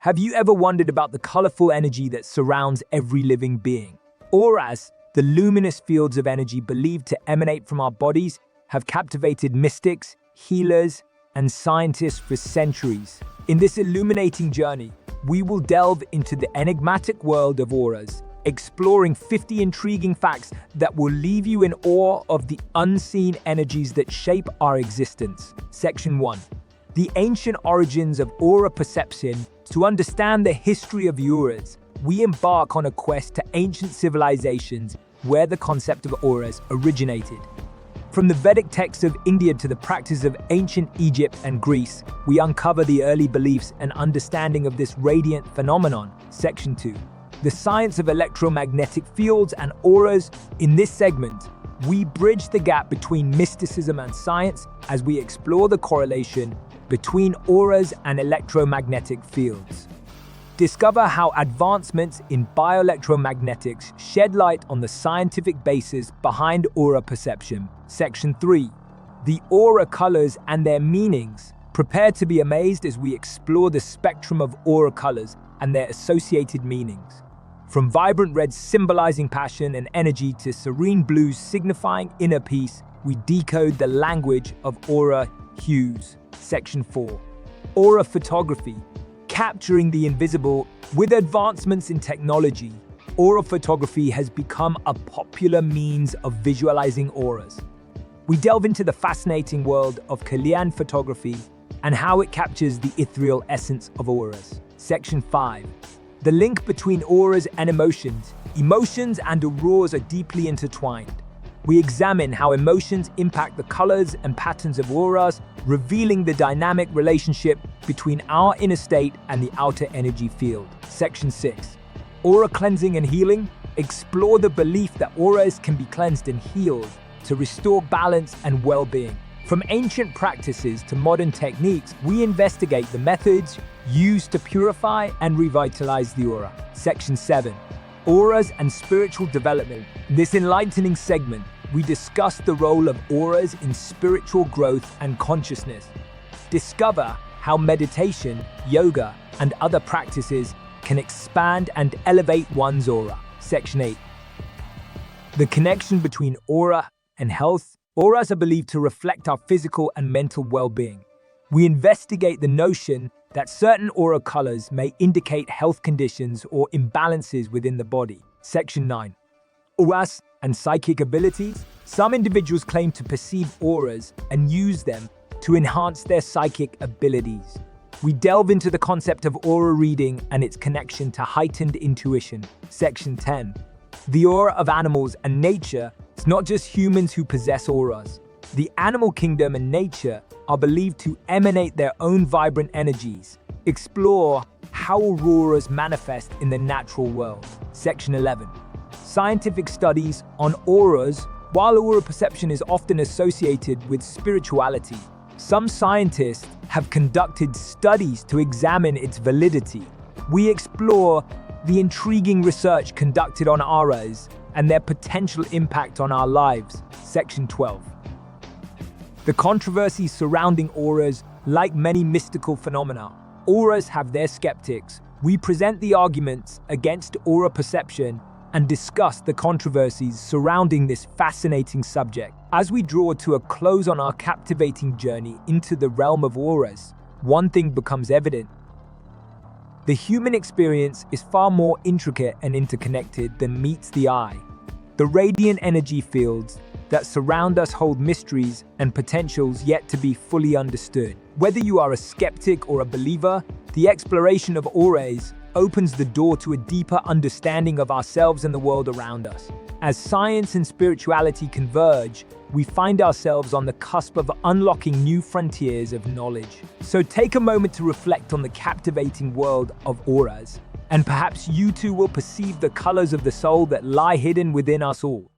Have you ever wondered about the colorful energy that surrounds every living being? Auras, the luminous fields of energy believed to emanate from our bodies, have captivated mystics, healers, and scientists for centuries. In this illuminating journey, we will delve into the enigmatic world of auras, exploring 50 intriguing facts that will leave you in awe of the unseen energies that shape our existence. Section 1. The ancient origins of aura perception. To understand the history of auras, we embark on a quest to ancient civilizations where the concept of auras originated. From the Vedic texts of India to the practice of ancient Egypt and Greece, we uncover the early beliefs and understanding of this radiant phenomenon. Section 2. The science of electromagnetic fields and auras. In this segment, we bridge the gap between mysticism and science as we explore the correlation between auras and electromagnetic fields. Discover how advancements in bioelectromagnetics shed light on the scientific basis behind aura perception. Section 3. The aura colors and their meanings. Prepare to be amazed as we explore the spectrum of aura colors and their associated meanings. From vibrant reds symbolizing passion and energy to serene blues signifying inner peace, we decode the language of aura hues. Section 4. Aura photography. Capturing the invisible. With advancements in technology, aura photography has become a popular means of visualizing auras. We delve into the fascinating world of Kalyan photography and how it captures the ethereal essence of auras. Section 5. The link between auras and emotions. Emotions and auras are deeply intertwined. We examine how emotions impact the colors and patterns of auras, revealing the dynamic relationship between our inner state and the outer energy field. Section 6. Aura cleansing and healing. Explore the belief that auras can be cleansed and healed to restore balance and well-being. From ancient practices to modern techniques, we investigate the methods used to purify and revitalize the aura. Section 7. Auras and spiritual development. In this enlightening segment, we discuss the role of auras in spiritual growth and consciousness. Discover how meditation, yoga, and other practices can expand and elevate one's aura. Section 8. The connection between aura and health. Auras are believed to reflect our physical and mental well-being. We investigate the notion that certain aura colors may indicate health conditions or imbalances within the body. Section 9. Auras and psychic abilities. Some individuals claim to perceive auras and use them to enhance their psychic abilities. We delve into the concept of aura reading and its connection to heightened intuition. Section 10. The aura of animals and nature. It's not just humans who possess auras. The animal kingdom and nature are believed to emanate their own vibrant energies. Explore how auroras manifest in the natural world. Section 11. Scientific studies on auras. While aura perception is often associated with spirituality, some scientists have conducted studies to examine its validity. We explore the intriguing research conducted on auras and their potential impact on our lives. Section 12. The controversies surrounding auras. Like many mystical phenomena, auras have their skeptics. We present the arguments against aura perception and discuss the controversies surrounding this fascinating subject. As we draw to a close on our captivating journey into the realm of auras, one thing becomes evident. The human experience is far more intricate and interconnected than meets the eye. The radiant energy fields that surround us hold mysteries and potentials yet to be fully understood. Whether you are a skeptic or a believer, the exploration of auras opens the door to a deeper understanding of ourselves and the world around us. As science and spirituality converge, we find ourselves on the cusp of unlocking new frontiers of knowledge. So take a moment to reflect on the captivating world of auras, and perhaps you too will perceive the colors of the soul that lie hidden within us all.